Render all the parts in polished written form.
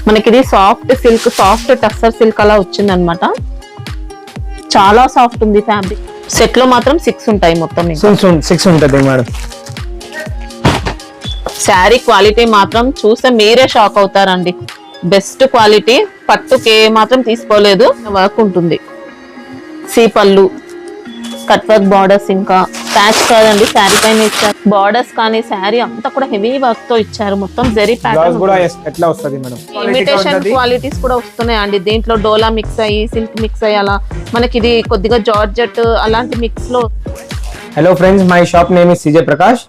మనకి ఇది soft silk, soft tussar silk అలా వచ్చింది అనమాట. చాలా సాఫ్ట్ ఉంది ఫ్యాబ్రిక్. సెట్ లో మాత్రం 6 ఉంటాయి మొత్తం. 6 ఉంటుంది మేడం. శారీ క్వాలిటీ మాత్రం చూస్తే మీరే షాక్ అవుతారండి. Best quality. పట్టుకే మాత్రం తీసుకోలేదు. వర్క్ ఉంటుంది. సీ పళ్ళు, కట్ వర్క్ బార్డర్స్, ఇంకా ప్యాచ్ కాదండి శారీ పైన ఇచ్చారు. బార్డర్స్ కానీ శారీ అంతా కూడా హెవీ వర్క్ తో ఇచ్చారు. మొత్తం జరీ ప్యాటర్న్ కూడా ఎట్లా వస్తది మేడం. ఇమిటేషన్ క్వాలిటీస్ కూడా వస్తున్నాయి అండి. దీంట్లో డోలా మిక్స్ అయ్యి, సిల్క్ మిక్స్ అయ్యి, అలా మనకి ఇది కొద్దిగా జార్జెట్ అలాంటి మిక్స్ లో. Hello friends, my shop name is CJ Prakash.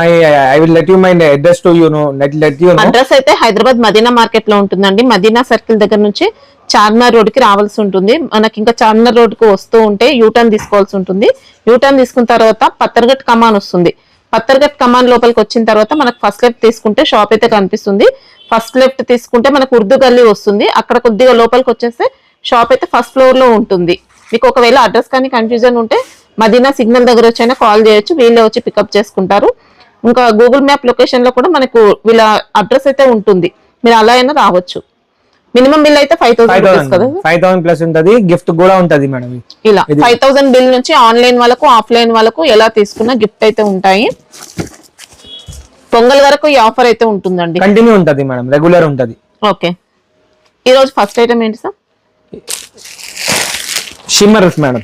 I will let you my address to you know. Address అయితే హైదరాబాద్ మదీనా మార్కెట్ లో ఉంటుందండి. మదీనా సర్కిల్ దగ్గర నుంచి చార్మినార్ రోడ్ కి రావాల్సి ఉంటుంది. మనకి ఇంకా చార్మినార్ రోడ్ కు వస్తూ ఉంటే యూటర్న్ తీసుకోవాల్సి ఉంటుంది. యూటర్న్ తీసుకున్న తర్వాత పత్తర్గట్ కమాన్ వస్తుంది. పత్తర్గట్ కమాన్ లోపలికి వచ్చిన తర్వాత మనకు ఫస్ట్ లెఫ్ట్ తీసుకుంటే షాప్ అయితే కనిపిస్తుంది. ఫస్ట్ లెఫ్ట్ తీసుకుంటే మనకు ఉర్దూ గల్లీ వస్తుంది. అక్కడ కొద్దిగా లోపలికి వచ్చేస్తే షాప్ అయితే ఫస్ట్ ఫ్లోర్ లో ఉంటుంది. మీకు ఒకవేళ అడ్రస్ కానీ కన్ఫ్యూజన్ ఉంటే మదీనా సిగ్నల్ దగ్గర వచ్చైనా కాల్ చేయొచ్చు. వీళ్ళే వచ్చి పికప్ చేసుకుంటారు. ఇంకా గూగుల్ మ్యాప్ లొకేషన్ లో కూడా మనకు వీళ్ళ అడ్రస్ అయితే ఉంటుంది. మీరు అలా అయినా రావచ్చు. మినిమం బిల్ అయితే 5,000 కదా. 5,000 ప్లస్ ఉంటది. గిఫ్ట్ కూడా ఉంటది మేడం. ఇలా 5,000 బిల్ నుంచి ఆన్లైన్ వాళ్ళకు, ఆఫ్లైన్ వాళ్ళకు ఎలా తీసుకున్నా గిఫ్ట్ అయితే ఉంటాయి. పొంగల్ వరకు ఈ ఆఫర్ అయితే ఉంటుందండి. కంటిన్యూ ఉంటది మేడం, రెగ్యులర్ ఉంటది. ఓకే, ఈ రోజు ఫస్ట్ ఐటమ్ ఏంటి సార్? Shimmers madam.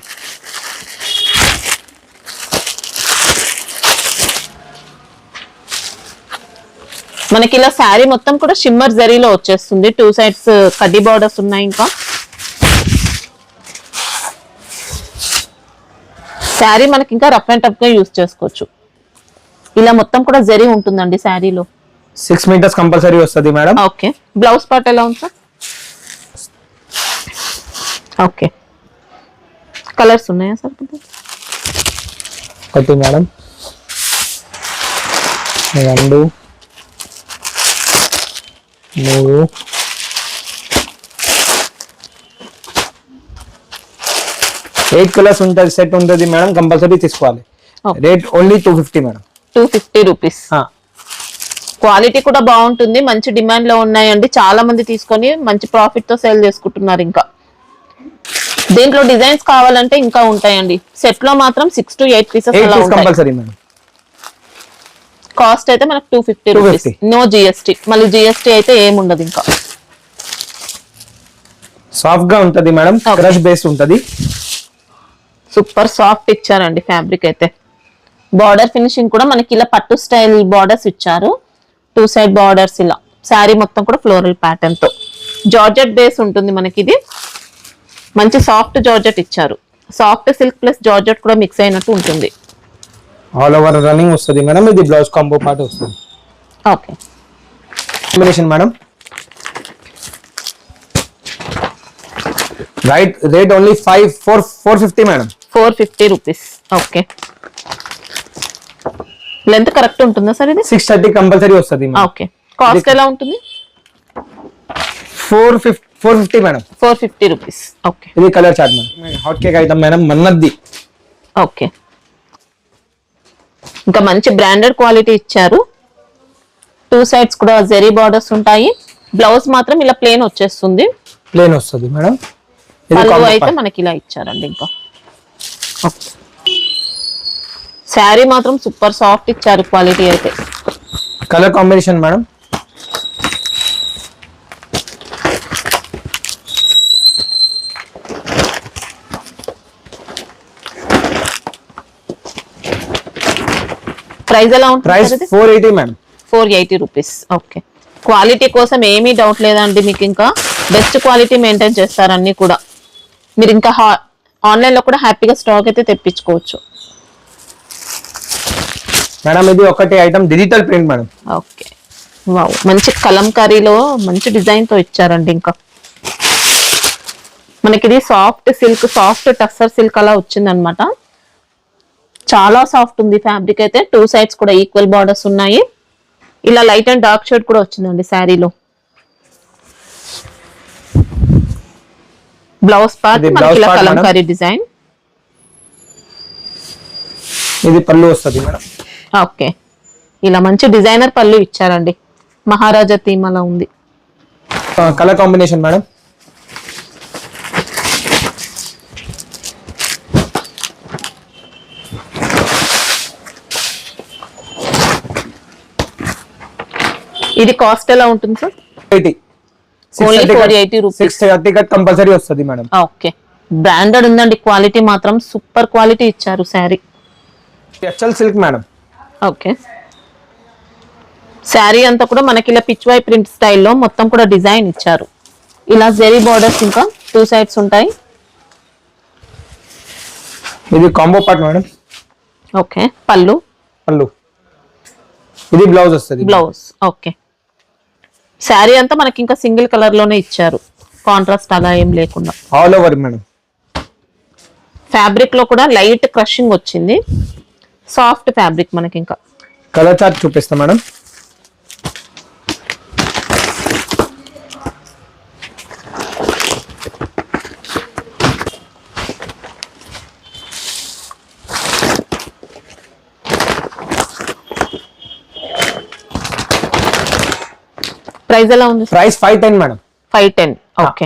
మనకి ఇలా శారీ మొత్తం కూడా షిమ్మర్ జరీలో వచ్చేస్తుంది. 2 సైడ్స్ కడ్డీ బార్డర్స్ ఉన్నాయి. ఇంకా శారీ మనకి ఇంకా రఫ్ అండ్ టఫ్ గా యూజ్ చేసుకోవచ్చు. ఇలా మొత్తం కూడా జరీ ఉంటుందండి శారీలో. 6 మీటర్స్ కంపల్సరీ వస్తుంది మేడం. ఓకే, బ్లౌజ్ పార్ట్ ఎలా ఉంది సార్? ఓకే, కలర్స్ ఉన్నాయా సార్? ఒకటి మేడం, 2, 3, 8 కలర్స్ ఉంటుంది. సెట్ ఉంటుంది మేడం, కంపల్సరీ తీసుకోవాలి. Rate only 250 madam. 250 rupees. Quality కూడా బాగుంటుంది. మంచి డిమాండ్ లో ఉన్నాయండి. చాలా మంది తీసుకొని మంచి ప్రాఫిట్ తో సేల్ చేసుకుంటున్నారు. ఇంకా దీంట్లో డిజైన్స్ కావాలంటే ఇంకా ఉంటాయండి. సెట్ లో మాత్రం 6 to 8 pieces compulsory madam. Cost అయితే మనకు 250 రూపీస్. No GST. మళ్ళీ జిఎస్టీ అయితే ఏముండదు. ఇంకా సాఫ్ట్ గా ఉంటది మేడం. క్రష్ బేస్ ఉంటది. సూపర్ సాఫ్ట్ ఇచ్చారండి ఫ్యాబ్రిక్ అయితే. బార్డర్ ఫినిషింగ్ కూడా మనకి ఇలా పట్టు స్టైల్ బార్డర్స్ ఇచ్చారు. 2 సైడ్ బార్డర్స్ ఇలా. శారీ మొత్తం కూడా ఫ్లోరల్ ప్యాటర్న్ తో జార్జెట్ బేస్ ఉంటుంది మనకి. ఇది మంచి సాఫ్ట్ జార్జెట్ ఇచ్చారు. సాఫ్ట్ సిల్క్ ప్లస్ జార్జెట్ కూడా మిక్స్ అయినట్టు ఉంటుంది. ఆల్ ఓవర్ రన్నింగ్ వస్తుంది మేడం. ఇది బ్లౌజ్ కాంబో పార్ట్ వస్తుంది. Okay, combination madam. Rate only 450 madam. 450 rupees. Okay, length correct ఉంటుందా సార్? ఇది 630 కంపల్సరీ వస్తుంది. ఓకే, కాస్ట్ ఎలా ఉంటుంది? 450 మేడం. 450 రూపీస్. ఓకే, ఇది colour chart madam. Hot cake item madam, మన్నది. Okay, ఇంకా మంచి బ్రాండెడ్ క్వాలిటీ ఇచ్చారు. 2 సైడ్స్ కూడా జెరీ బార్డర్స్ ఉంటాయి. బ్లౌజ్ మాత్రం ఇలా ప్లేన్ వచ్చేస్తుంది. ప్లేన్ వస్తుంది మేడం. పళ్ళు అయితే మనకి ఇలా ఇచ్చారండి. ఇంకా శారీ మాత్రం సూపర్ సాఫ్ట్ ఇచ్చారు. క్వాలిటీ అయితే. Colour combination madam. ప్రైస్ ఎలా ఉంటుంది? Price 480 madam. 480 rupees. Okay, quality కోసం ఏమీ డౌట్ లేదండి. మీకు ఇంకా బెస్ట్ క్వాలిటీ మెయింటైన్ చేస్తారు అన్ని కూడా. మీరు ఇంకా ఆన్లైన్ లో కూడా హ్యాపీగా స్టాక్ అయితే తెప్పించుకోవచ్చు మేడం. ఇది ఒకటి item digital print madam. Okay, wow, మంచి కలంకారీలో మంచి డిజైన్ తో ఇచ్చారండి. ఇంకా మనకి ఇది soft silk, soft tussar silk అలా వచ్చింది అనమాట. చాలా సాఫ్ట్ ఉంది ఫ్యాబ్రిక్ అయితే. 2 సైడ్స్ కూడా ఈక్వల్ బార్డర్స్ ఉన్నాయి. ఇలా లైట్ అండ్ డార్క్ షేడ్ కూడా వచ్చిందండి శారీలో. బ్లౌజ్ పార్ట్ మనకి ఇలా కలంకారీ డిజైన్. ఇది పళ్ళు వస్తుంది మేడం. ఓకే, ఇలా మంచి డిజైనర్ పళ్ళు ఇచ్చారండి. మహారాజా థీమ్ అలా ఉంది. Colour combination madam. ఇది కాస్ట్ ఎలా ఉంటుంది sir? 80. Only 480 rupees. 630 cut compulsory వస్తుంది మేడం. ఓకే, బ్రాండెడ్ ఉందండి, క్వాలిటీ మాత్రం సూపర్ క్వాలిటీ ఇచ్చారు sari. HL silk madam. Okay, sari అంతా కూడా మనకి ఇలా పిచ్వై ప్రింట్ స్టైల్లో మొత్తం కూడా డిజైన్ ఇచ్చారు. ఇలా జెరీ బార్డర్స్ ఇంకా 2 సైడ్స్ ఉంటాయి. ఇది కాంబో పార్ట్ మేడం. ఓకే, పళ్ళు. ఇది బ్లౌజ్ వస్తుంది. బ్లౌజ్. ఓకే, శారీ అంతా మనకి ఇంకా సింగిల్ కలర్ లోనే ఇచ్చారు, కాంట్రాస్ట్ అలా ఏం లేకుండా. All over madam. ఫ్యాబ్రిక్ లో కూడా లైట్ క్రషింగ్ వచ్చింది, సాఫ్ట్ ఫ్యాబ్రిక్. మనకి ఇంకా కలర్ చార్ట్ చూపిస్తా మేడం. ప్రైస్ ఎలా ఉంది? Price 510 madam. 510. Okay,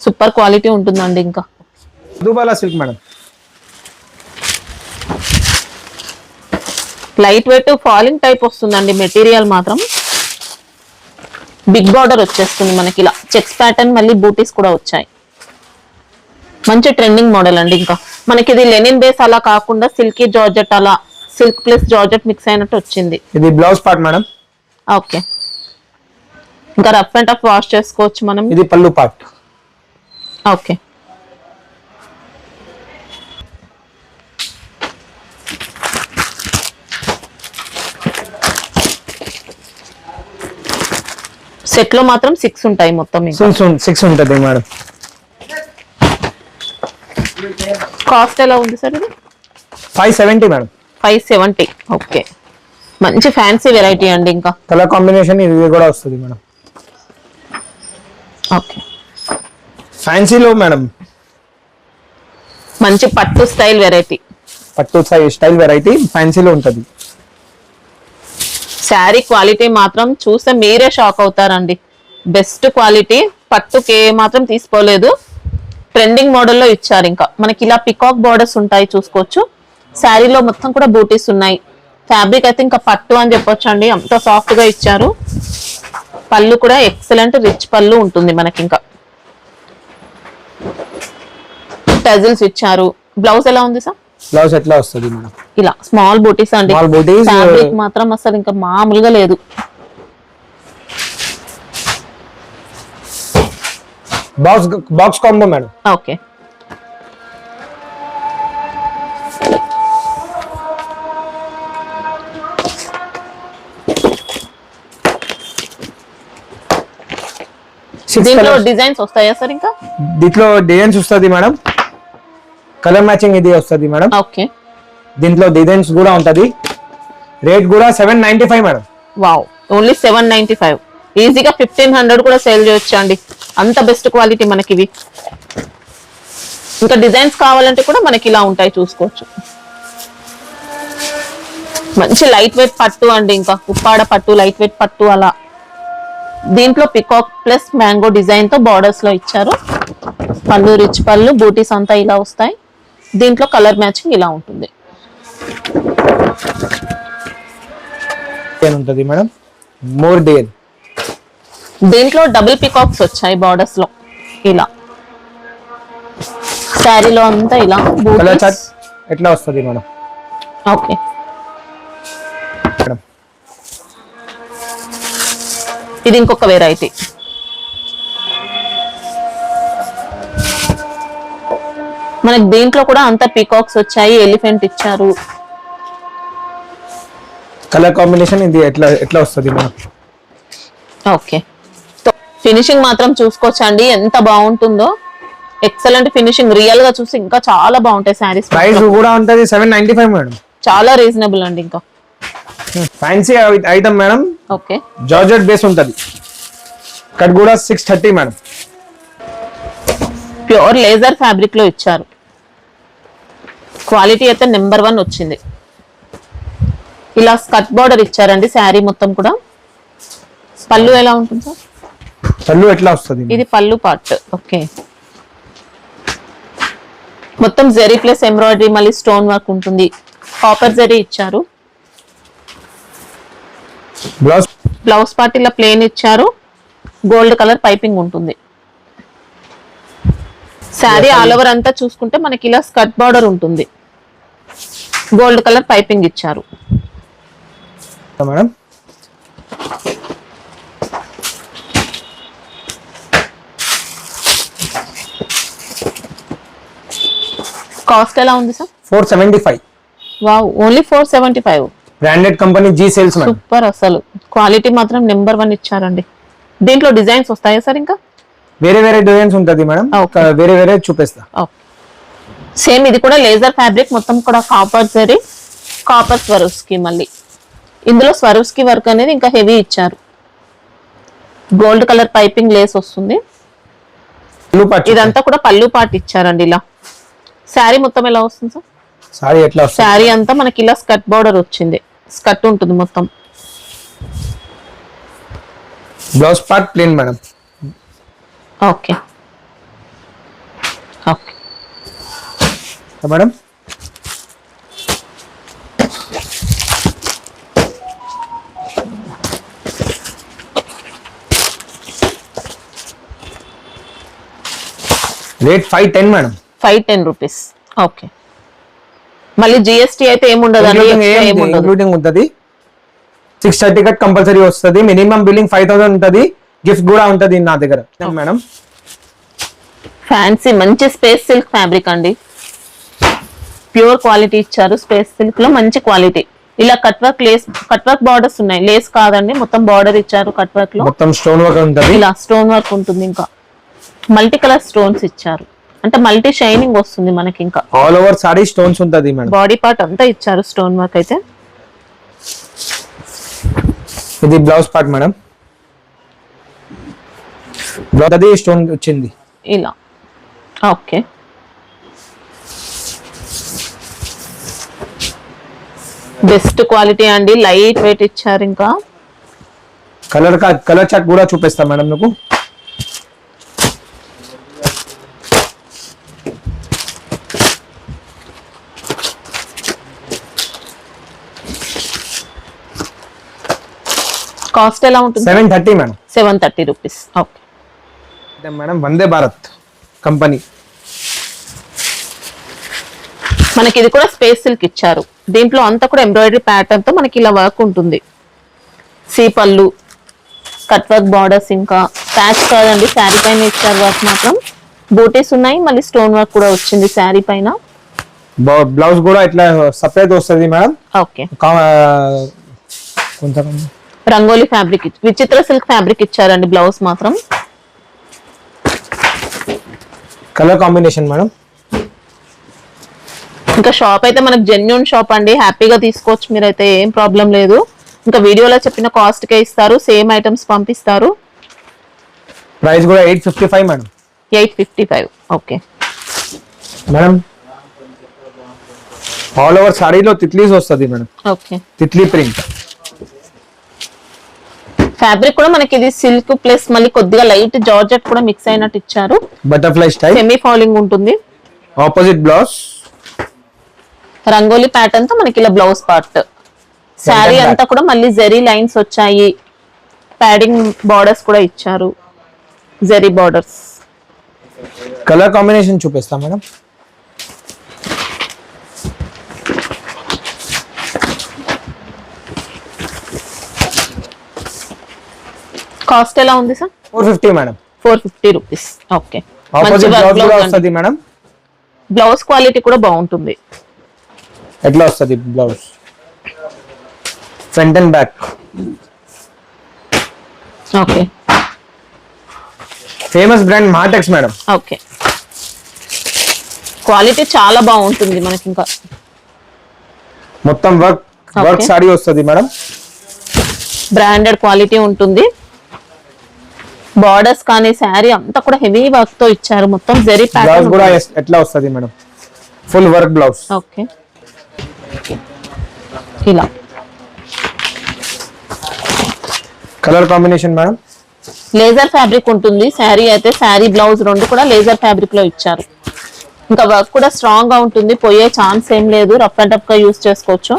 super quality ఉంటుందండి. ఇంకా దుబాలా silk madam. Light weight falling type వస్తుందండి మెటీరియల్ మాత్రం. బిగ్ బార్డర్ వచ్చేస్తుంది మనకి, ఇలా చెక్స్ ప్యాటర్న్, మళ్ళీ బూటీస్ కూడా వచ్చాయి. మంచి ట్రెండింగ్ మోడల్ అండి. ఇంకా మనకి ఇది లెనిన్ బేస్ అలా కాకుండా సిల్కీ జార్జెట్, అలా సిల్క్ ప్లస్ జార్జెట్ మిక్స్ అయినట్టు వచ్చింది. ఇది బ్లౌజ్ పార్ట్ మేడం. ఓకే, ఇంకా రఫ్ అండ్ టఫ్ వాష్ చేసుకోవచ్చు మనం. ఇది పళ్ళు పార్ట్. ఓకే, సెట్ లో మాత్రం 6 ఉంటాయి మొత్తం. 6 ఉంటుంది మేడం. కాస్ట్ ఎలా ఉంది సార్ ఇది? 570 మేడం. 570. ఓకే, మంచి ఫ్యాన్సీ వెరైటీ అండి. ఇంకా కలర్ కాంబినేషన్ ఇది కూడా వస్తుంది మేడం. ఓకే, ఫ్యాన్సీలో మేడం మంచి పట్టు స్టైల్ వెరైటీ. పట్టు స్టైల్ వెరైటీ ఫ్యాన్సీలో ఉంటుంది. శారీ క్వాలిటీ మాత్రం చూస్తే మీరే షాక్ అవుతారండి. బెస్ట్ క్వాలిటీ, పట్టుకే మాత్రం తీసుకోలేదు. ట్రెండింగ్ మోడల్లో ఇచ్చారు. ఇంకా మనకి ఇలా పికాక్ బార్డర్స్ ఉంటాయి, చూసుకోవచ్చు. శారీలో మొత్తం కూడా బూటీస్ ఉన్నాయి. ఫ్యాబ్రిక్ అయితే ఇంకా పట్టు అని చెప్పొచ్చు అండి, అంత సాఫ్ట్ గా ఇచ్చారు. పళ్ళు కూడా ఎక్సలెంట్ రిచ్ పళ్ళు ఉంటుంది మనకి. ఇంకా టజిల్స్ ఇచ్చారు. బ్లౌజ్ ఎలా ఉంది సార్? బ్లౌజ్ ఎట్లా వస్తుంది మేడం? ఇలా స్మాల్ బూటీస్ అండి. ఫ్యాబ్రిక్ మాత్రం అసలు ఇంకా మామూలుగా లేదు. Box combo madam. ఓకే, దీంట్లో డిజైన్స్ వస్తాయా సార్? ఇంకా దీంట్లో డిజైన్స్ వస్తుంది మేడం. కలర్ మ్యాచింగ్ ఇది వస్తుంది మేడం. ఓకే, దీంట్లో డిజైన్స్ కూడా ఉంటది. రేట్ కూడా 795 మేడం. Wow, only 795. ఈజీగా 1500 కూడా సేల్ చేయొచ్చు అండి, అంత బెస్ట్ క్వాలిటీ మనకి ఇవి. ఇంకా డిజైన్స్ కావాలంటే కూడా మనకి ఇలా ఉంటాయి, చూసుకోవచ్చు. మంచి లైట్ వెయిట్ పట్టు అండి. ఇంకా ఉప్పాడ పట్టు, లైట్ వెయిట్ పట్టు అలా. దీంట్లో పికాక్ ప్లస్ మ్యాంగో డిజైన్ తో బార్డర్స్ లో ఇచ్చారు. పళ్ళు రిచ్ పళ్ళు, బూటీస్ అంతా ఇలా వస్తాయి. దీంట్లో కలర్ మ్యాచింగ్ ఇలా ఉంటుంది. ఉంటుంది మేడం. More dare. దీంట్లో డబుల్ పికాక్స్ వచ్చాయి బార్డర్స్ లో ఇలా. శారీలో అంతా ఇలా కలర్ చార్ట్ ఎట్లా వస్తుంది మేడం? ఓకే, ఇది ఇంకొక వెరైటీ. మనకి దీంట్లో కూడా అంత పీకాక్స్ వచ్చాయి, ఎలిఫెంట్ ఇచ్చారు. కలర్ కాంబినేషన్ ఇది ఎట్లా వస్తుంది మేడం? ఓకే, ఫినిషింగ్ మాత్రం చూసుకోవచ్చండి ఎంత బాగుంటుందో. ఎక్సలెంట్ ఫినిషింగ్, రియల్ గా చూసి ఇంకా చాలా బాగుంటాయి సారీస్. ప్రైస్ కూడా ఉంటది 795 మేడం. చాలా రీజనబుల్ అండి. ఇంకా fancy item madam. Okay, georgette base ఉంటది. కట్ కూడా 630 మేడం. ప్యూర్ లేజర్ ఫ్యాబ్రిక్ లో ఇచ్చారు. క్వాలిటీ అయితే నెంబర్ 1 వచ్చింది. ఇలా స్కర్ట్ బార్డర్ ఇచ్చారండి శారీ మొత్తం కూడా. పళ్ళు ఎలా ఉంటుంది సార్? పళ్ళు ఎట్లా వస్తుంది? ఇది పళ్ళు పార్ట్. ఓకే, మొత్తం జెరీ ప్లస్ ఎంబ్రాయిడరీ మళ్ళీ స్టోన్ వర్క్ ఉంటుంది. కాపర్ జెరీ ఇచ్చారు. బ్లౌజ్ బ్లౌజ్ పార్ట్ ఇలా ప్లేన్ ఇచ్చారు. గోల్డ్ కలర్ పైపింగ్ ఉంటుంది. శారీ ఆల్ ఓవర్ అంతా చూసుకుంటే మనకి ఇలా స్కర్ట్ బార్డర్ ఉంటుంది. గోల్డ్ కలర్ పైపింగ్ ఇచ్చారు మేడం. కాస్ట్ ఎలా ఉంది sir? 475. Wow, only 475. Branded company జీ సేల్స్ మేడం. సూపర్, అసలు క్వాలిటీ మాత్రం నెంబర్ 1 ఇచ్చారండి. దీంట్లో డిజైన్స్ వస్తాయా సార్? ఇంకా వేరే వేరే డిజైన్స్ ఉంటది మేడం. వేరే వేరే చూపిస్తా. సేమ్ ఇది కూడా లేజర్ ఫ్యాబ్రిక్, మొత్తం కూడా కాపర్ జరీ, కాపర్ స్వరూస్కి. మళ్ళీ ఇందులో స్వరూస్కి వర్క్ అనేది ఇంకా హెవీ ఇచ్చారు. గోల్డ్ కలర్ పైపింగ్ లేస్ వస్తుంది. ఇదంతా కూడా పళ్ళు పాటు ఇచ్చారండి. ఇలా శారీ మొత్తం ఎలా వస్తుంది సార్? సారీ ఎట్లా వస్తుంది? శారీ అంతా మనకి ఇలా స్కర్ట్ బార్డర్ వచ్చింది. స్కర్ట్ ఉంటుంది మొత్తం. Blouse part plain madam. Okay okay madam. Rate 510 madam. 510 rupees. Okay, మళ్ళీ జిఎస్టీ అయితే ఏముండదు, ఇంక్లూడింగ్ ఉంటుంది. 630 కట్ కంపల్సరీ వస్తుంది. మినిమం బిల్లింగ్ 5000 ఉంటుంది. గిఫ్ట్ కూడా ఉంటుంది నా దగ్గర మేడం. ఫ్యాన్సీ మంచి స్పేస్ సిల్క్ ఫ్యాబ్రిక్ అండి. ప్యూర్ క్వాలిటీ ఇచ్చారు. స్పేస్ సిల్క్ లో మంచి క్వాలిటీ. ఇలా cut work lace, cut work borders ఉన్నాయి. లేస్ కాదండి, మొత్తం బార్డర్ ఇచ్చారు. కట్ వర్క్ లో మొత్తం స్టోన్ వర్క్ ఉంటుంది. ఇలా స్టోన్ వర్క్ ఉంటుంది. ఇంకా మల్టీ కలర్ స్టోన్స్ ఇచ్చారు. అంటే మల్టీ షైనింగ్ వస్తుంది మనకి. ఇంకా ఆల్ ఓవర్ సారీ స్టోన్స్ ఉంటుంది మేడం. బాడీ పార్ట్ అంతా ఇచ్చారు స్టోన్ వర్క్ అయితే. ఇది బ్లౌజ్ పార్ట్ మేడం. బ్లౌజ్ అది స్టోన్ వచ్చింది ఇలా. ఓకే, బెస్ట్ క్వాలిటీ అండి. లైట్ వెయిట్ ఇచ్చారు. ఇంకా కలర్ చార్ట్ కూడా చూపిస్తా మేడం మీకు. కాస్ట్ ఎలా ఉంటుంది? 730 madam. 730 rupees. Okay madam. Vande Bharat company. మనకి ఇది కూడా స్పేస్ సిల్క్ ఇచ్చారు. దీంట్లో అంతా కూడా ఎంబ్రాయిడరీ ప్యాటర్న్ తో మనకి ఇలా వర్క్ ఉంటుంది. సీ పళ్ళు, కట్ వర్క్ బార్డర్స్, ఇంకా ప్యాచ్ కాదండి, శారీ పైన ఇచ్చారు వర్క్ మాత్రం. బూటీస్ ఉన్నాయి, మళ్ళీ స్టోన్ వర్క్ కూడా వచ్చింది శారీ పైన. బ్లౌజ్ కూడా ఇట్లా సపరేట్ వస్తుంది మేడం. ఓకే, కొంచెం రంగోలీ ఫ్యాబ్రిక్, విచిత్ర సిల్క్ ఫ్యాబ్రిక్ ఇచ్చారండి. బ్లౌజ్ మాత్రం కలర్ కాంబినేషన్ మేడం. ఇంకా షాప్ అయితే మనకు జెన్యూన్ షాప్ అండి. హ్యాపీగా తీసుకోవచ్చు మీరైతే, ఏం ప్రాబ్లం లేదు. ఇంకా వీడియోలో చెప్పిన కాస్ట్ కే ఇస్తారు. సేమ్ ఐటమ్స్ పంపిస్తారు. ప్రైస్ కూడా 855 madam. 855. Okay madam. All over సారీలో తిట్లీస్ వస్తుంది మేడం. ఓకే, తిట్లీ ప్రింట్ ఫ్యాబ్రిక్ కూడా మనకి ఇది సిల్క్ ప్లస్ మళ్ళీ కొద్దిగా లైట్ జార్జెట్ కూడా మిక్స్ అయినట్టు ఇచ్చారు. బటర్ఫ్లై స్టైల్, సెమీ ఫాలింగ్ ఉంటుంది. ఆపోజిట్ బ్లౌజ్, రంగోలీ ప్యాటర్న్ తో మనకి ఇలా బ్లౌజ్ పార్ట్. శారీ అంతా కూడా మళ్ళీ జెరీ లైన్స్ వచ్చాయి. ప్యాడింగ్ బార్డర్స్ కూడా ఇచ్చారు, జెరీ బార్డర్స్. కలర్ కాంబినేషన్ చూపిస్తా మేడం. కాస్ట్ ఎలా ఉంది sir? 450 madam. 450 rupees. Okay, opposite blouse కూడా వస్తుంది మేడం. బ్లౌజ్ క్వాలిటీ కూడా బాగుంటుంది. ఎట్లా వస్తుంది blouse? Front and back. Okay, famous brand Martex madam. Okay, quality చాలా బాగుంటుంది మనకి. ఇంకా మొత్తం వర్క్ సారీ వస్తుంది మేడం. బ్రాండెడ్ క్వాలిటీ ఉంటుంది. బార్డర్స్ కానీ శారీ అంతా కూడా హెవీ వర్క్ తో ఇచ్చారు. మొత్తం జెరీ బ్లౌజ్ ప్యాటర్న్ కూడా ఎట్లా వస్తుంది madam? Full work blouse. Okay, ఇలా colour combination madam. Laser fabric ఉంటుంది శారీ అయితే, శారీ బ్లౌజ్ రెండు కూడా లేజర్ ఫ్యాబ్రిక్ లో ఇచ్చారు. ఇంకా వర్క్ కూడా స్ట్రాంగ్ గా ఉంటుంది, పోయే ఛాన్స్ ఏం లేదు, రఫ్ అండ్ టఫ్ గా యూస్ చేసుకోవచ్చు.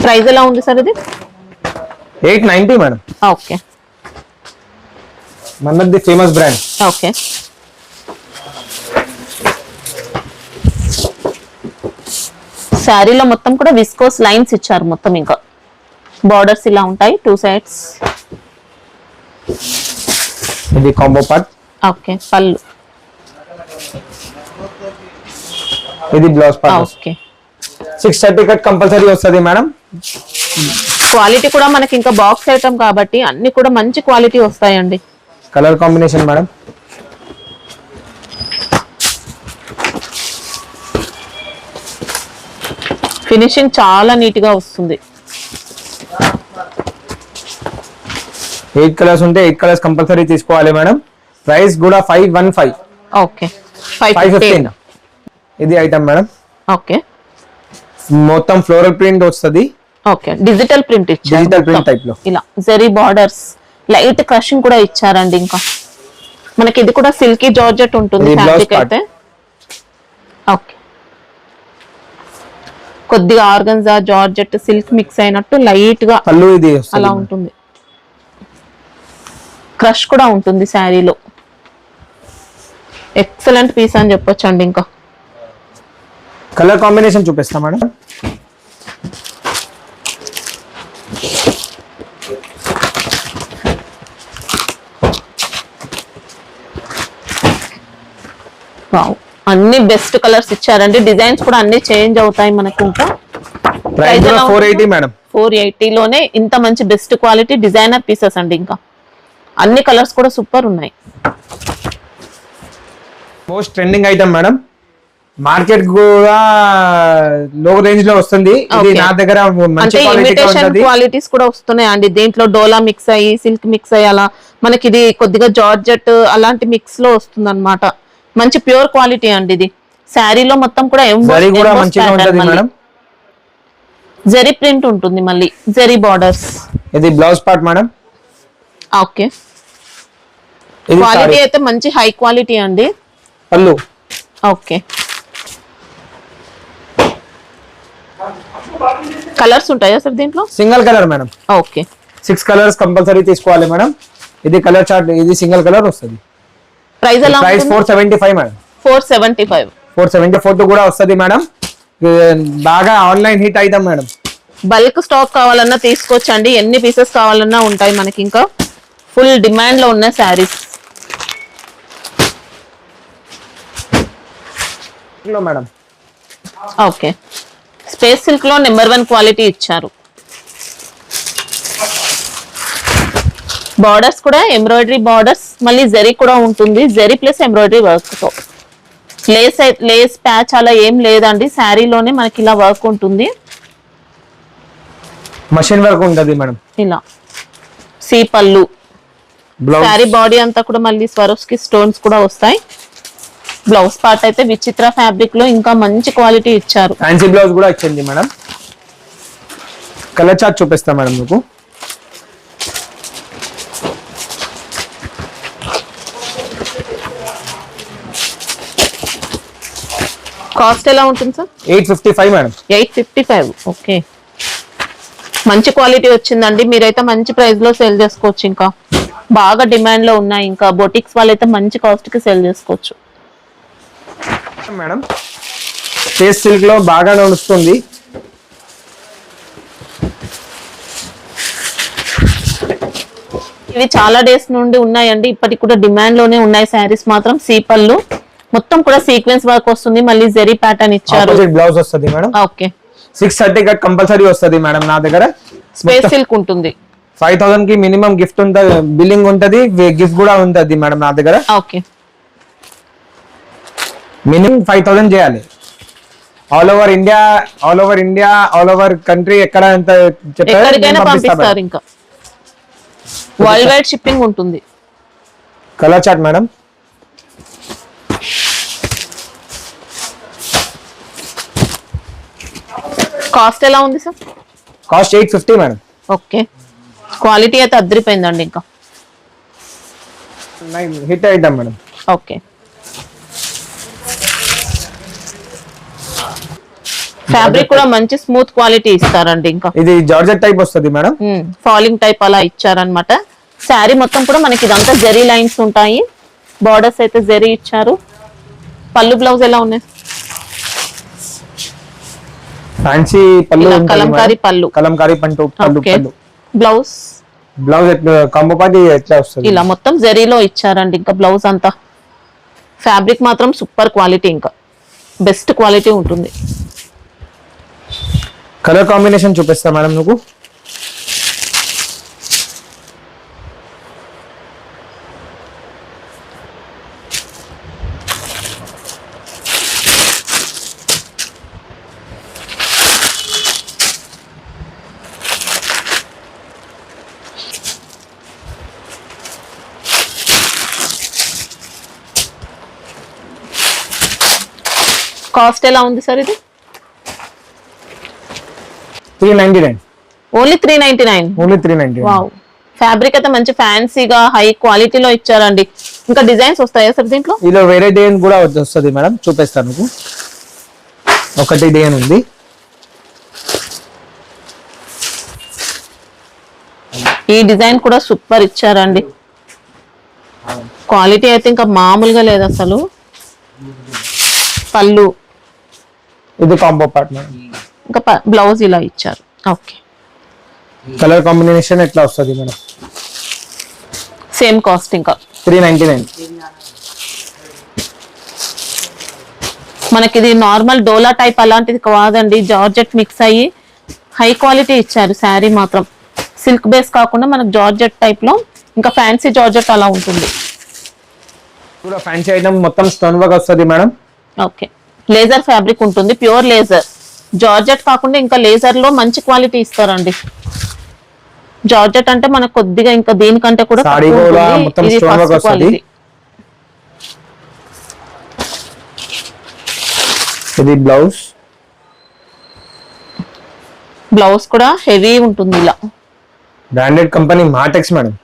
ప్రైస్ ఎలా ఉంది సార్ ఇది? 890 మేడం. ఓకే మనది ఫేమస్ బ్రాండ్. ఓకే శారీలో మొత్తం కూడా విస్కోస్ లైన్స్ ఇచ్చారు మొత్తం, ఇంకా బార్డర్స్ ఇలా ఉంటాయి 2 సైడ్స్. ఇది కాంబో పార్ట్. ఓకే పళ్ళు. ఇది blouse part. Okay 630 cut compulsory వస్తుంది మేడం. క్వాలిటీ కూడా మనకి ఇంకా బాక్స్ ఐటమ్ కాబట్టి అన్ని కూడా మంచి క్వాలిటీ వస్తాయండి. Colour combination madam. ఫినిషింగ్ చాలా నీట్ గా వస్తుంది. 8 కలర్స్ ఉంటే 8 కలర్స్ కంపల్సరీ తీసుకోవాలి మేడం. ప్రైస్ కూడా 515. ఓకే 515. ఇది ఐటమ్ మేడం. ఓకే మొత్తం ఫ్లోరల్ ప్రింట్ వస్తుంది. ఓకే డిజిటల్ ప్రింట్ ఇచ్చారు, డిజిటల్ ప్రింట్ టైప్ లో ఇలా జెరీ బార్డర్స్, లైట్ క్రషింగ్ కూడా ఇచ్చారండి. ఇంకా మనకి ఇది కూడా సిల్కీ జార్జెట్ ఉంటుంది ఫ్యాబ్రిక్ అయితే. ఓకే కొద్దిగా ఆర్గన్జా జార్జెట్ సిల్క్ మిక్స్ అయినట్టు లైట్ గా పళ్ళు ఇది అలా ఉంటుంది. క్రష్ కూడా ఉంటుంది శారీలో. ఎక్సలెంట్ పీస్ అని చెప్పొచ్చు అండి. ఇంకా కలర్ కాంబినేషన్ చూపిస్తా మేడం. అన్ని బెస్ట్ కలర్స్ ఇచ్చారండి. డిజైన్స్ కూడా అన్ని చేంజ్ అవుతాయి మనకు. ఇంకా ప్రైస్ 480 మేడం. 480 లోనే ఇంత మంచి బెస్ట్ క్వాలిటీ డిజైనర్ పీసెస్ అండి. ఇంకా అన్ని కలర్స్ కూడా సూపర్ ఉన్నాయి. Most trending item madam. Market కూడా లో రేంజ్ లో వస్తుంది. ఇది నా దగ్గర మంచి క్వాలిటీస్ కూడా వస్తున్నాయి అండి. దీంట్లో డోలా మిక్స్ అయ్యి సిల్క్ మిక్స్ అయ్యి అలా మనకి ఇది కొద్దిగా జార్జెట్ అలాంటి మిక్స్ లో వస్తుంది అన్నమాట. మంచి ప్యూర్ క్వాలిటీ అండి. ఇది శారీలో మొత్తం కూడా జెరీ ప్రింట్ ఉంటుంది, మళ్ళీ జెరీ బార్డర్స్. ఇది blouse part madam. Okay quality అయితే మంచి హై క్వాలిటీ అండి. పళ్ళు. ఓకే కలర్స్ ఉంటాయా సార్ దీంట్లో? Single colour madam. Okay 6 colours compulsory తీసుకోవాలి మేడం. ఇది కలర్ చార్ట్, ఇది సింగిల్ కలర్ వస్తుంది. ప్రైస్ ఎలా? Price 475 madam. 474 కూడా వస్తుంది మేడం. బాగా online hit item madam. Bulk stock కావాలన్నా తీసుకోవచ్చండి. ఎన్ని పీసెస్ కావాలన్నా ఉంటాయి మనకి. ఇంకా ఫుల్ డిమాండ్ లో ఉన్న saris madam. Okay space silk లో నెంబర్ 1 క్వాలిటీ ఇచ్చారు. బార్డర్స్ కూడా ఎంబ్రాయిడరీ బార్డర్స్, మళ్ళీ జెరీ కూడా ఉంటుంది. జెరీ ప్లస్ ఎంబ్రాయిడరీ వర్క్ తో. లేస్ ప్యాచ్ అలా ఏం లేదండి. శారీలోనే మనకి ఇలా వర్క్ ఉంటుంది. మషిన్ వర్క్ ఉంటుంది మేడం. ఇలా సీ పళ్ళు. శారీ బాడీ అంతా కూడా మళ్ళీ స్వరోస్కి స్టోన్స్ కూడా వస్తాయి. బ్లౌజ్ పార్ట్ అయితే విచిత్ర ఫ్యాబ్రిక్ లో ఇంకా మంచి క్వాలిటీ ఇచ్చారు. ఫ్యాన్సీ బ్లౌజ్ కూడా ఇచ్చింది మేడం. కలర్ చార్ట్ చూపిస్తా మేడం మీకు. కాస్ట్ ఎలా ఉంటుంది సార్? 855 మేడం. 855. ఓకే మంచి క్వాలిటీ వచ్చిందండి. మీరైతే మంచి ప్రైస్ లో సేల్ చేసుకోవచ్చు. ఇంకా బాగా డిమాండ్ లో ఉన్నాయి. ఇంకా బొటిక్స్ వాళ్ళైతే మంచి కాస్ట్ కి సేల్ చేసుకోవచ్చు మేడం. స్పేస్ సిల్క్ లో బాగా నడుస్తుంది. ఇవి చాలా డేస్ నుండి ఉన్నాయండి. ఇప్పటికి కూడా డిమాండ్ లోనే ఉన్నాయి శారీస్ మాత్రం. సీపళ్ళు మొత్తం కూడా సీక్వెన్స్ వర్క్ వస్తుంది. మళ్ళీ జెరీ ప్యాటర్న్ ఇచ్చారు. బ్లౌజ్ వస్తుంది మేడం. ఓకే 630 కట్ కంపల్సరీ వస్తుంది మేడం. నా దగ్గర స్పేస్ సిల్క్ ఉంటుంది. 5000 కి మినిమం గిఫ్ట్ ఉంటుంది, బిల్లింగ్ ఉంటది, గిఫ్ట్ కూడా ఉంటది మేడం నా దగ్గర. ఓకే మినిమం 5000 చేయాలి. All over India, all over country ఎక్కడ ఎంత ఎక్కడికైనా పంపిస్తారు. ఇంకా వరల్డ్ వైడ్ షిప్పింగ్ ఉంటుంది. Colour chart madam. కాస్ట్ ఎలా ఉంది sir? Cost 850 madam. Okay, quality అయితే అద్దరిపోయిందండి. ఇంకా hit item madam. Okay, fabric కూడా మంచి స్మూత్ క్వాలిటీ ఇస్తారండి. ఇంకా ఇది జార్జెట్ టైప్ వస్తుంది మేడం. ఫాలింగ్ టైప్ అలా ఇచ్చారనమాట. శారీ మొత్తం కూడా మనకి ఇదంతా జరీ లైన్స్ ఉంటాయి. బార్డర్స్ అయితే జరీ ఇచ్చారు. పళ్ళు బ్లౌజ్ ఎలా ఉన్నాయి? ఫ్యాన్సీ పళ్ళు, కలంకారీ పళ్ళు. కలంకారీ పళ్ళు. బ్లౌజ్ కాంబో పార్టీ ఎట్లా వస్తుంది? ఇలా మొత్తం జరీలో ఇచ్చారండి. ఇంకా బ్లౌజ్ అంతా ఫ్యాబ్రిక్ మాత్రం సూపర్ క్వాలిటీ, ఇంకా బెస్ట్ క్వాలిటీ ఉంటుంది. కలర్ కాంబినేషన్ చూపిస్తా మేడం నువ్వు. కాస్ట్ ఎలా ఉంది సార్ ఇది? 399. ఓన్లీ 399. ఓన్లీ 399. వావ్, ఫ్యాబ్రిక్ అయితే మంచి ఫ్యాన్సీగా హై క్వాలిటీలో ఇచ్చారండి. ఇంకా డిజైన్స్ వస్తాయా సార్ దీంట్లో? ఇలా వేరే డిజైన్ కూడా వస్తుంది మేడం, చూపిస్తాను మీకు. ఒకటి డిజైన్ ఉంది. ఈ డిజైన్ కూడా సూపర్ ఇచ్చారండి. క్వాలిటీ అయితే ఇంకా మామూలుగా లేదు అసలు. పళ్ళు, ఇది కాంబో పార్ట్ మేడం. ఇంకా బ్లౌజ్ ఇలా ఇచ్చారు. ఓకే, కలర్ కాంబినేషన్ ఎట్లా వస్తుంది మేడం? సేమ్ కాస్ట్ ఇంకా 399. మనకి ఇది నార్మల్ డోలా టైప్ అలాంటిది కాదండి. జార్జెట్ మిక్స్ అయ్యి హై క్వాలిటీ ఇచ్చారు. శారీ మాత్రం సిల్క్ బేస్ కాకుండా మనకు జార్జెట్ టైప్ లో, ఇంకా ఫ్యాన్సీ జార్జెట్ అలా ఉంటుంది. కూడా ఫ్యాన్సీ ఐటమ్ మొత్తం స్టోన్ వర్క్ వస్తుంది మేడం. ఓకే, లేజర్ ఫ్యాబ్రిక్ ఉంటుంది, ప్యూర్ లేజర్. జార్జెట్ కాకుండా ఇంకా లేజర్ లో మంచి క్వాలిటీ ఇస్తారండి. జార్జెట్ అంటే మనకు కొద్దిగా ఇంకా దీనికంటే కూడా సారీ తక్కువ కూడా ఉంటుంది. మొత్తం ఇది స్టోన్ వర్క్ ఫస్ట్ వస్తుంది. క్వాలిటీ. ఇది బ్లౌజ్. బ్లౌజ్ కూడా హెవీ ఉంటుంది. ఇలా బ్రాండెడ్ కంపెనీ మార్టెక్స్ మేడం.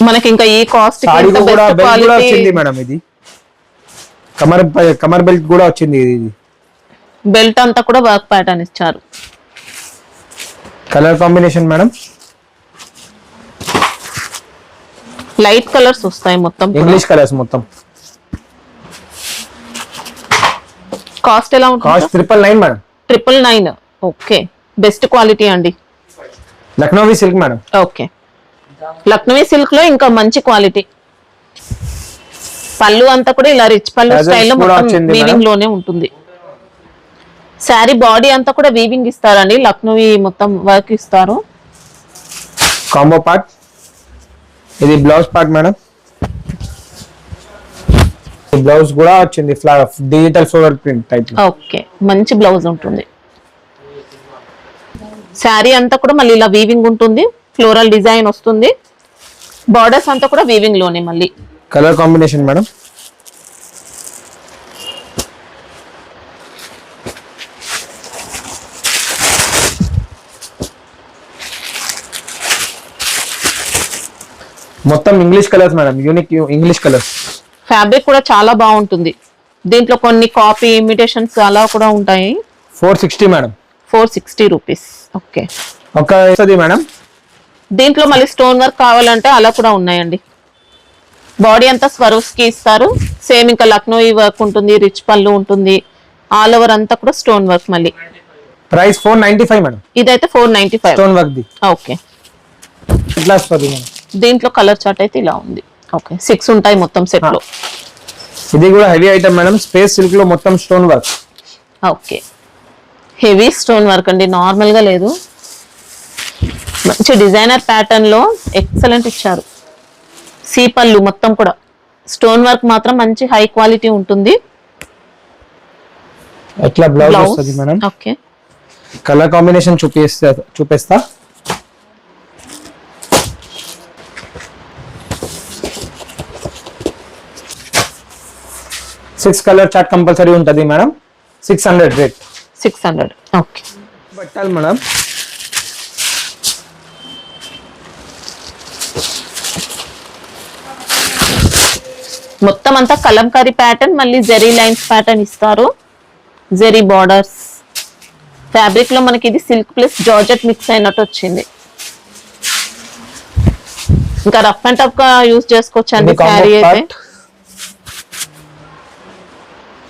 మనకి ఇంకా ఈ కాస్ట్ సారీ కూడా బెల్ట్ కూడా వచ్చింది మేడం. ఇది కమర్ బెల్ట్ కూడా వచ్చింది. ఇది బెల్ట్ అంతా కూడా వర్క్ ప్యాటర్న్ ఇచ్చారు. Colour combination madam light colours వస్తాయి మొత్తం. ఇంగ్లీష్ కలర్స్ మొత్తం. కాస్ట్ ఎలా ఉంటుంది? Cost 999 madam. 999. Okay, best quality అండి. Lucknowi silk madam. Okay, Lucknowi silk లో ఇంకా మంచి క్వాలిటీ. పళ్ళు అంతా కూడా ఇలా రిచ్ పళ్ళు స్టైల్లో మొత్తం వీవింగ్ లోనే ఉంటుంది. శారీ బాడీ అంతా కూడా వీవింగ్ ఇస్తారండి. లక్నోవి మొత్తం వర్క్ ఇస్తారు. Combo part. ఇది బ్లౌజ్ పార్ట్ మేడం. బ్లౌజ్ కూడా వచ్చింది digital floral print type. Okay, మంచి బ్లౌజ్ ఉంటుంది. శారీ అంతా కూడా మళ్ళీ ఇలా వీవింగ్ ఉంటుంది. ఫ్లోరల్ డిజైన్ వస్తుంది. బార్డర్స్ అంతా కూడా వీవింగ్ లోనే. మళ్ళీ కలర్ కాంబినేషన్ మేడం. మొత్తం English colours madam. Unique English colours. Fabric కూడా చాలా బాగుంటుంది. దీంట్లో కొన్ని కాపీ ఇమిటేషన్స్ అలా కూడా ఉంటాయి. 460 మేడం. 460 రూపీస్. ఓకే, ఒక మేడం. దీంట్లో మళ్ళీ స్టోన్ వర్క్ కావాలంటే అలా కూడా ఉన్నాయండి. బాడీ అంతా స్వరూస్కి ఇస్తారు. సేమ్ ఇంకా లక్నోయి వర్క్ ఉంటుంది. రిచ్ పళ్ళు ఉంటుంది. ఆల్ ఓవర్ అంతా కూడా స్టోన్ వర్క్. మళ్ళీ ప్రైస్ 495 మేడం. ఇదైతే 495 స్టోన్ వర్క్ ది. ఓకే, ఇట్లా వస్తుంది మేడం. దీంట్లో కలర్ చార్ట్ అయితే ఇలా ఉంది. ఓకే, 6 ఉంటాయి మొత్తం సెట్ లో. ఇది కూడా heavy item madam. Space silk లో మొత్తం stone work. Okay, heavy stone work అండి, నార్మల్ గా లేదు. మంచి డిజైనర్ ప్యాటర్న్ లో ఎక్సలెంట్ ఇచ్చారు. సీపళ్ళు మొత్తం కూడా స్టోన్ వర్క్ మాత్రం మంచి హై క్వాలిటీ ఉంటుంది. ఎట్లా బ్లౌజ్ వస్తుంది మేడం. ఓకే, కలర్ కాంబినేషన్ చూపిస్తా. సిక్స్ కలర్ చార్ట్ కంపల్సరీ ఉంటుంది మేడం. 600 రేట్. 600. ఓకే. బట్టలు మేడం మొత్తం అంతా కలంకారీ ప్యాటర్న్, మళ్ళీ జెరీ లైన్స్ ప్యాటర్న్ ఇస్తారు, జెరీ బార్డర్స్. ఫ్యాబ్రిక్ లో మనకి ఇది సిల్క్ ప్లస్ జార్జెట్ మిక్స్ అయినట్టు వచ్చింది. ఇంకా రఫ్ అండ్ టఫ్ గా యూజ్ చేసుకోవచ్చు అండి శారీ అయితే.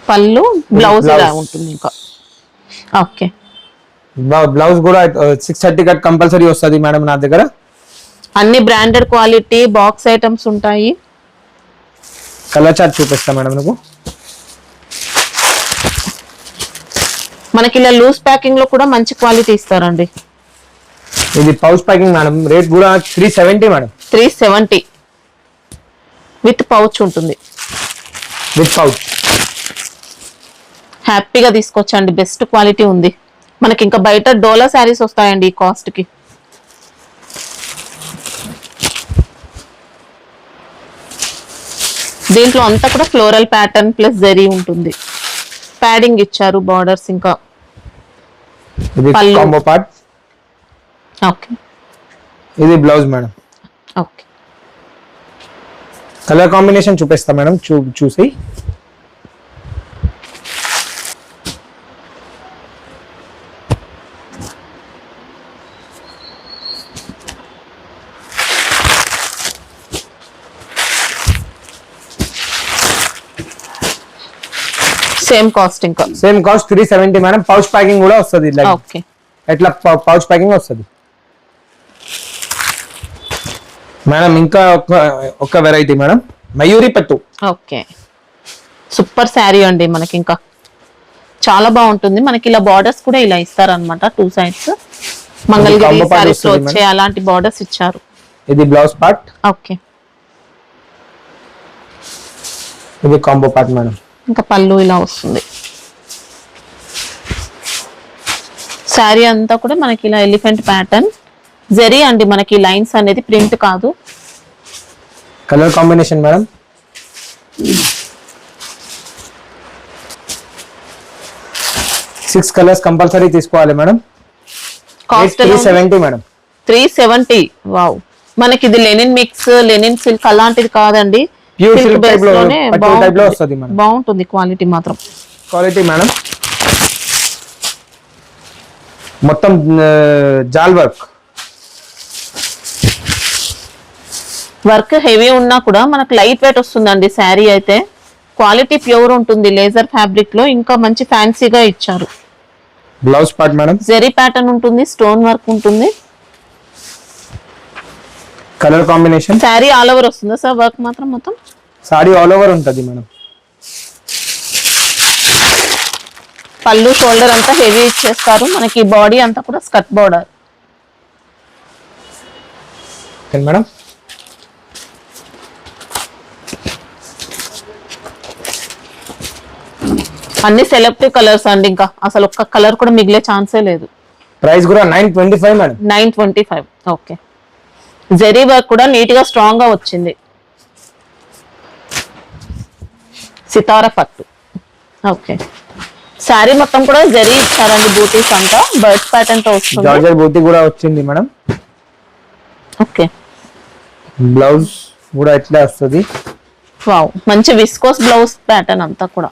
పళ్ళు బ్లౌజ్ ఇలా ఉంటుంది ఇంకా. ఓకే. బ్లౌజ్ కూడా 630 కట్ కంపల్సరీ వస్తుంది మేడం నా దగ్గర. అన్ని బ్రాండెడ్ క్వాలిటీ బాక్స్ ఐటమ్స్ ఉంటాయి. కలర్ చార్ట్ చూపిస్తా మేడం మీకు. మనకి ఇలా లూజ్ ప్యాకింగ్ లో కూడా మంచి క్వాలిటీ ఇస్తారండి. ఇది పౌచ్ ప్యాకింగ్ మేడం, రేట్ కూడా 370 మేడం. 370 విత్ పౌచ్ ఉంటుంది. విత్ పౌచ్ హ్యాపీగా తీసుకోవచ్చండి, బెస్ట్ క్వాలిటీ ఉంది. మనకి ఇంకా బయట డోలా శారీస్ వస్తాయండి ఈ కాస్ట్ కి. దీంట్లో అంతా కూడా ఫ్లోరల్ ప్యాటర్న్ ప్లస్ జరీ ఉంటుంది. ప్యాడింగ్ ఇచ్చారు, బార్డర్స్ ఇంకా. ఇది కాంబో పార్ట్. ఓకే. ఇది blouse madam. Okay. Colour combination చూపిస్తా మేడం, చూసి. సేమ్ కాస్ట్ ఇంకా. Same cost 370 madam. Pouch packing కూడా వస్తుంది. ఓకే. ఎట్లా పౌచ్ ప్యాకింగ్ వస్తుంది మేడం. ఇంకా ఒక వెరైటీ మేడం, మయూరి పట్టు. ఓకే. సూపర్ శారీ అండి, మనకి ఇంకా చాలా బాగుంటుంది. మనకి ఇలా బార్డర్స్ కూడా ఇలా ఇస్తారనమాట, 2 సైడ్స్. మంగళగిరి సారీస్ లో వచ్చే అలాంటి బార్డర్స్ ఇచ్చారు. ఇది బ్లౌజ్ పార్ట్. ఓకే. ఇది కాంబో పార్ట్ మేడం. ఇంకా పళ్ళు ఇలా వస్తుంది. శారీ అంతా కూడా మనకి ఇలా ఎలిఫెంట్ ప్యాటర్న్ జరీ అండి, మనకి లైన్స్ అనేది ప్రింట్ కాదు. Colour combination madam. Six colours compulsory తీసుకోవాలి మేడం. Cost 370 madam. 370. వావ్. మనకి ఇది లెనిన్ మిక్స్, లెనిన్ సిల్క్ అలాంటిది కాదండి, ప్యూర్ సిల్క్ టైప్ లో వస్తుంది మేడం. బాగుంటుంది క్వాలిటీ మాత్రం. Quality madam. మొత్తం జాల్ వర్క్ హెవీ ఉన్నా కూడా మనకు లైట్ వెయిట్ వస్తుందండి శారీ అయితే. క్వాలిటీ ప్యూర్ ఉంటుంది లేజర్ ఫ్యాబ్రిక్ లో, ఇంకా మంచి ఫ్యాన్సీగా ఇచ్చారు. Blouse part madam. Zari pattern ఉంటుంది, స్టోన్ వర్క్ ఉంటుంది. Colour combination. Sari all over వస్తుందా సార్ వర్క్ మాత్రం? మొత్తం సారీ ఆల్ ఓవర్ ఉంటుంది మేడం. పళ్ళు షోల్డర్ అంతా హెవీ ఇచ్చేస్తారు. మనకి బాడీ అంతా కూడా స్కర్ట్ బార్డర్. మేడం. అన్ని సెలెక్టివ్ కలర్స్ అండి, ఇంకా అసలు ఒక్క కలర్ కూడా మిగిలే ఛాన్సే లేదు. ప్రైస్ కూడా 925 మేడం. 925. ఓకే. జెరీ వర్క్ కూడా నీట్ గా స్ట్రాంగ్ గా వచ్చింది. సితారా పట్టు. ఓకే. శారీ మొత్తం కూడా జరీ ఇచ్చారండి, బూటీస్ అంతా బర్డ్స్ ప్యాటర్న్ తో వస్తుంది. జార్జెట్ బూటీ కూడా వచ్చింది మేడం. ఓకే. బ్లౌజ్ కూడా ఇట్లా వస్తుంది. వావ్, మంచి విస్కోస్ బ్లౌజ్ ప్యాటర్న్ అంతా కూడా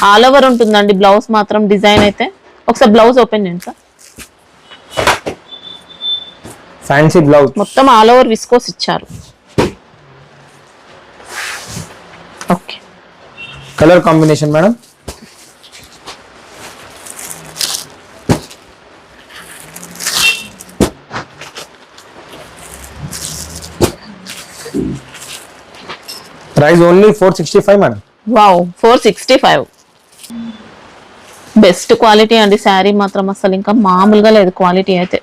ఆల్ ఓవర్ ఉంటుందండి. బ్లౌజ్ మాత్రం డిజైన్ అయితే ఒకసారి బ్లౌజ్ ఓపెన్ చేయండి సార్. ఫ్యాన్సీ బ్లౌజ్ మొత్తం ఆల్ ఓవర్ విస్కోస్ ఇచ్చారు. Okay. Colour combination madam. Price only 465 madam. Wow, 465. Best quality అండి శారీ మాత్రం, అసలు ఇంకా మామూలుగా లేదు క్వాలిటీ అయితే.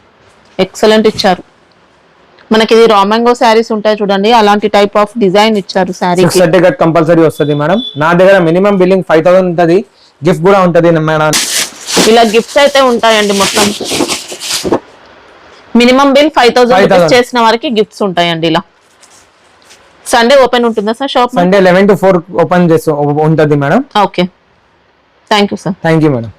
ఎక్సలెంట్ ఇచ్చారు. మనకి ఇది రామంగో శారీస్ ఉంటాయి చూడండి, అలాంటి టైప్ ఆఫ్ డిజైన్ ఇచ్చారు శారీ. 630 కట్ కంపల్సరీ వస్తుంది మేడం. నా దగ్గర మినిమం బిల్లింగ్ 5000 ఉంటది. గిఫ్ట్ కూడా ఉంటది మేడం. ఇలా గిఫ్ట్స్ అయితే ఉంటాయండి. మొత్తం మినిమం బిల్ 5000 చేసిన వారికి గిఫ్ట్స్ ఉంటాయండి. ఇలా సండే ఓపెన్ ఉంటుందా sir shop? Sunday 11 to 4 open చేసి ఉంటది madam. Okay. Thank you sir. Thank you madam.